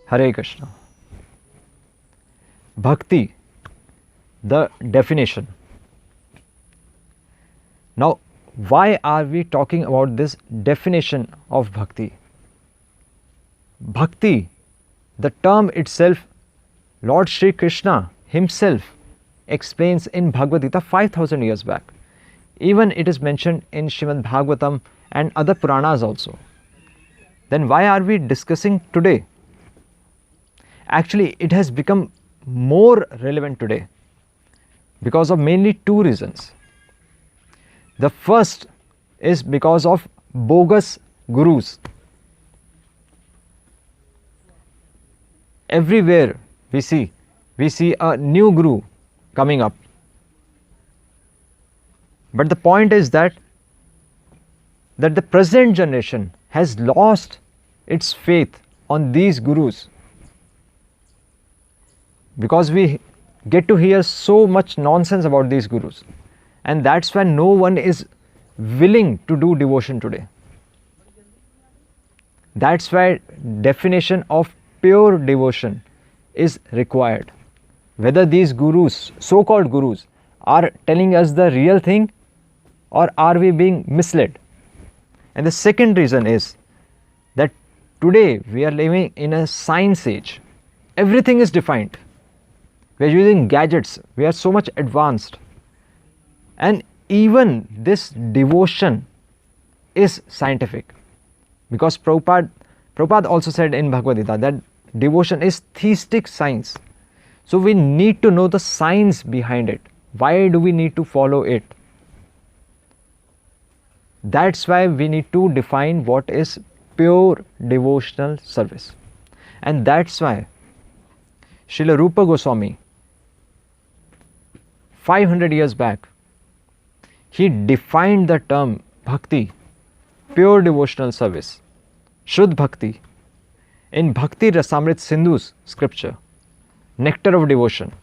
Hare Krishna. Bhakti, the definition. Now, why are we talking about this definition of bhakti? Bhakti, the term itself, Lord Shri Krishna himself explains in Bhagavad Gita 5000 years back. Even it is mentioned in Srimad Bhagavatam and other Puranas also. Then why are we discussing today? Actually, it has become more relevant today because of mainly two reasons. The first is because of bogus gurus. Everywhere we see a new guru coming up. But the point is that the present generation has lost its faith on these gurus, because we get to hear so much nonsense about these gurus, and that's why no one is willing to do devotion today. That's why definition of pure devotion is required. Whether these gurus, so-called gurus, are telling us the real thing or are we being misled? And the second reason is that today we are living in a science age. Everything is defined. We are using gadgets. We are so much advanced. And even this devotion is scientific. Because Prabhupada also said in Bhagavad Gita that devotion is theistic science. So we need to know the science behind it. Why do we need to follow it? That's why we need to define what is pure devotional service. And that's why Srila Rupa Goswami, 500 years back, he defined the term bhakti, pure devotional service, Shuddh Bhakti, in Bhakti Rasamrit Sindhu's scripture, Nectar of Devotion,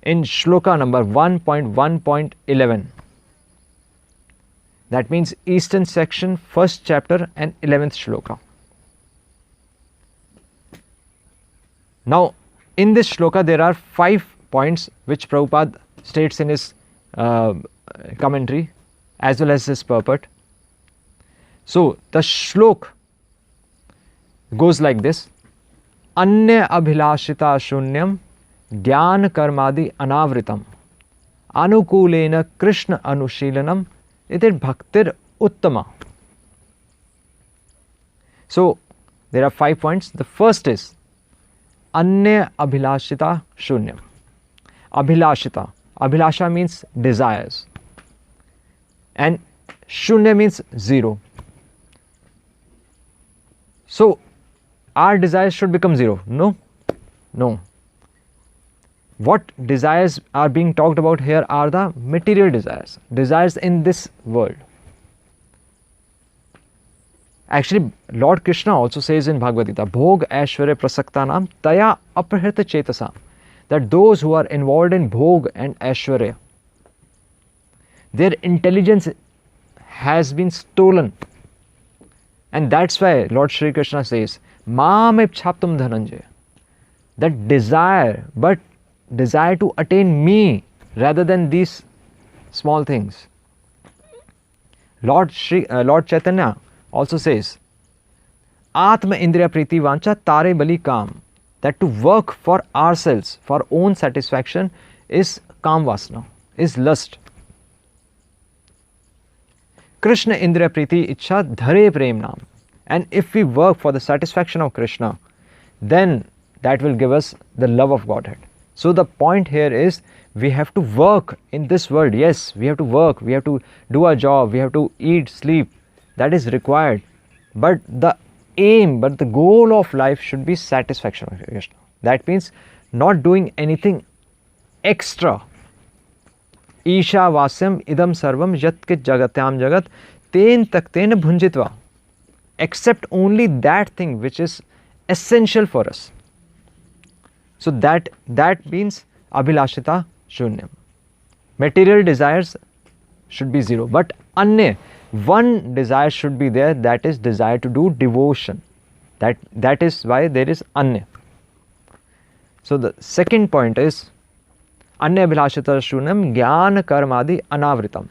in shloka number 1.1.11. That means Eastern section, first chapter and 11th shloka. Now, in this shloka, there are 5 points which Prabhupada states in his commentary as well as his purport. So, the shlok goes like this: Anya abhilashita shunyam dhyan karmadi anavritam anukulena krishna anushilanam itir bhaktir uttama. So, there are 5 points. The first is Anya abhilashita shunyam. Abhilashita. Abhilasha means desires. And shunya means zero. So, our desires should become zero. No? No. What desires are being talked about here are the material desires. Desires in this world. Actually, Lord Krishna also says in Bhagavad Gita, Bhog Aishwarya Prasaktanam Taya Aprahita Chetasam, that those who are involved in Bhog and Aishwarya, their intelligence has been stolen. And that's why Lord Shri Krishna says, Maam ipchaptum dhananjaya, that desire, but desire to attain me rather than these small things. Lord Chaitanya also says, Atma Indriya Priti Vancha Tare Bali Kam, that to work for ourselves, for own satisfaction, is Kam Vasana, is lust. Krishna Indriya Priti Ichha Dhare Prem Nam. And if we work for the satisfaction of Krishna, then that will give us the love of Godhead. So the point here is, we have to work in this world. Yes, we have to work, we have to do our job, we have to eat, sleep. That is required. But the aim, but the goal of life should be satisfaction of Krishna. That means not doing anything extra. Isha vasyam idam sarvam yatkit jagatyam jagat ten takten bhunjitva. Except only that thing which is essential for us. So that means abhilashita shunyam. Material desires should be zero. But anya, one desire should be there, that is desire to do devotion. That is why there is Anya. So the second point is Anya Abhilashita Shunam Gyan Karmadi Anavritam.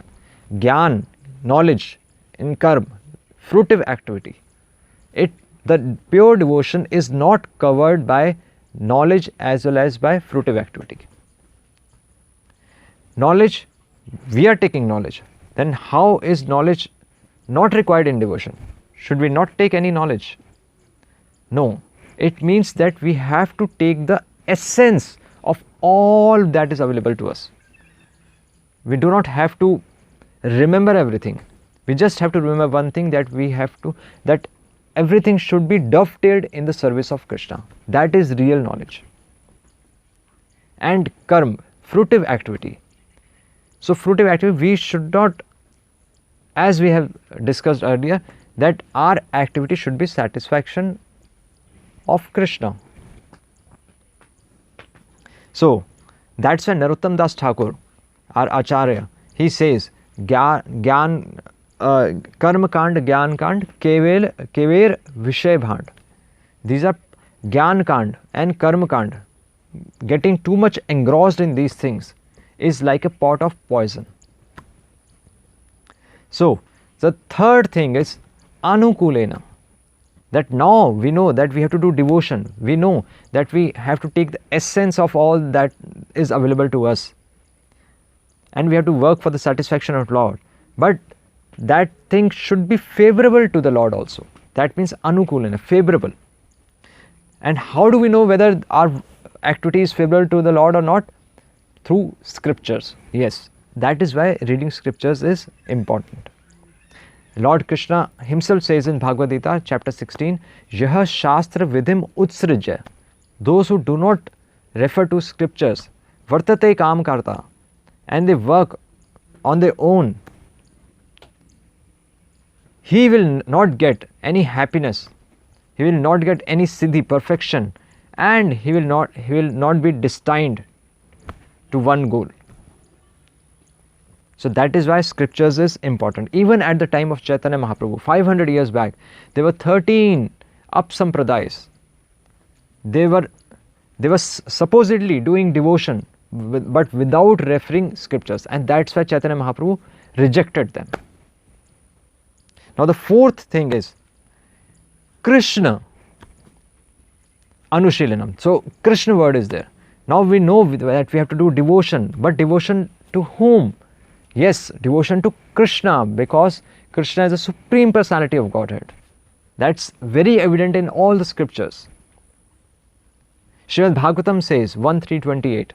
Gyan, knowledge, in karma, fruitive activity. The pure devotion is not covered by knowledge as well as by fruitive activity. Knowledge, we are taking knowledge. Then how is knowledge not required in devotion? Should we not take any knowledge? No. It means that we have to take the essence of all that is available to us. We do not have to remember everything. We just have to remember one thing, that everything should be dovetailed in the service of Krishna. That is real knowledge. And karma, fruitive activity. So fruitive activity, we should not, as we have discussed earlier, that our activity should be satisfaction of Krishna. So that's why Narottam Das Thakur, our Acharya, he says, Gyan Karma Kand, Gyan Kand, Kever Vishay Bhand. These are Gyan Kand and Karma Kand. Getting too much engrossed in these things is like a pot of poison. So the third thing is Anukulena. That now we know that we have to do devotion. We know that we have to take the essence of all that is available to us. And we have to work for the satisfaction of Lord. But that thing should be favorable to the Lord also. That means Anukulena, favorable. And how do we know whether our activity is favorable to the Lord or not? Through scriptures. Yes, that is why reading scriptures is important. Lord Krishna himself says in Bhagavad Gita chapter 16, Yaha Shastra Vidhim Utsrijya. Those who do not refer to scriptures, Vartate Kam Karta, and they work on their own, he will not get any happiness, he will not get any siddhi, perfection, and he will not be destined to one goal. So that is why scriptures is important. Even at the time of Chaitanya Mahaprabhu, 500 years back, there were 13 up-sampradayas. They were supposedly doing devotion, but without referring scriptures, and that's why Chaitanya Mahaprabhu rejected them. Now the fourth thing is Krishna Anushilanam. So Krishna word is there. Now we know that we have to do devotion, but devotion to whom? Yes, devotion to Krishna, because Krishna is the Supreme Personality of Godhead. That's very evident in all the scriptures. Srimad Bhagavatam says 1.3.28,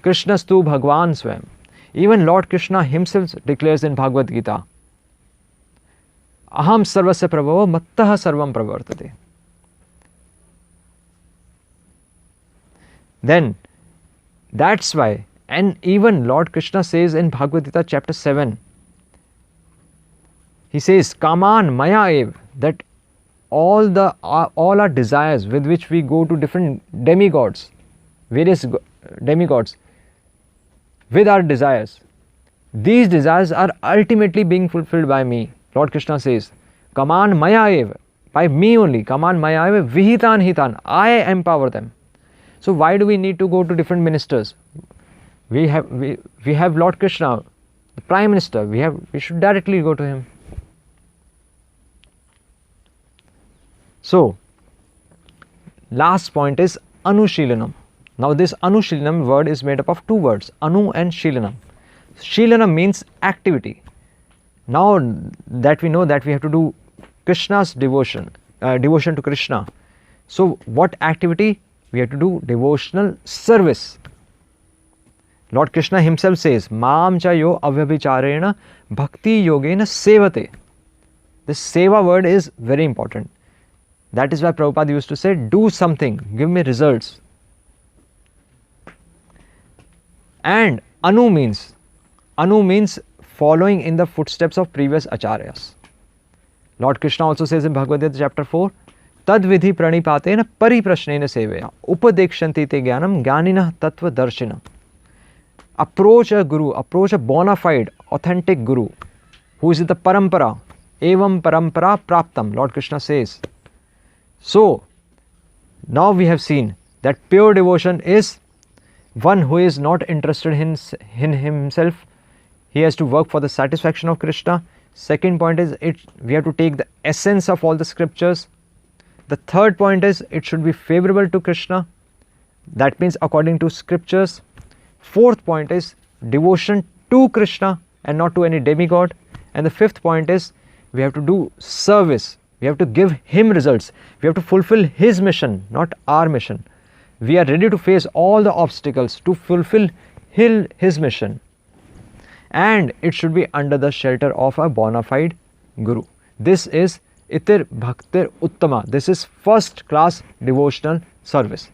Krishnastu Bhagwan Swam. Even Lord Krishna himself declares in Bhagavad Gita, Aham sarvasya prabhava mattaha sarvam pravartate. Then that's why, and even Lord Krishna says in Bhagavad Gita chapter 7, he says, Kaman maya ev, that all our desires with which we go to different demigods, various demigods, with our desires, these desires are ultimately being fulfilled by me. Lord Krishna says, Kaman maya ev, by me only, Kaman maya ev, vihitan hitan, I empower them. So why do we need to go to different ministers? We have Lord Krishna, the Prime Minister, we should directly go to him. So, last point is Anushilanam. Now this Anushilanam word is made up of two words, Anu and Shilanam. Shilanam means activity. Now that we know that we have to do Krishna's devotion to Krishna. So what activity? We have to do devotional service. Lord Krishna himself says, Maam cha yo avyabhicharena bhakti yogena sevate. This seva word is very important. That is why Prabhupada used to say, do something, give me results. And Anu means following in the footsteps of previous acharyas. Lord Krishna also says in Bhagavad Gita chapter 4, Tad vidhi pranipatena pariprashnena seveya upadekshanti te jnanam jnanina tattva darshina. Approach a guru, approach a bona fide, authentic guru, who is in the parampara, evam parampara praptam, Lord Krishna says. So now we have seen that pure devotion is one who is not interested in himself. He has to work for the satisfaction of Krishna. Second point is we have to take the essence of all the scriptures. The third point is it should be favorable to Krishna. That means according to scriptures. Fourth point is devotion to Krishna and not to any demigod. And the fifth point is we have to do service. We have to give him results. We have to fulfill his mission, not our mission. We are ready to face all the obstacles to fulfill his mission. And it should be under the shelter of a bona fide guru. This is Itir Bhaktir Uttama. This is first class devotional service.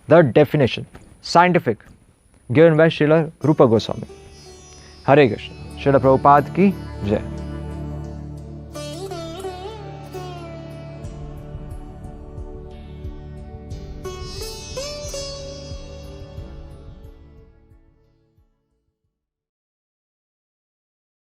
The definition, scientific, given by Srila Rupa Goswami. Hare Krishna. Srila Prabhupada ki Jai.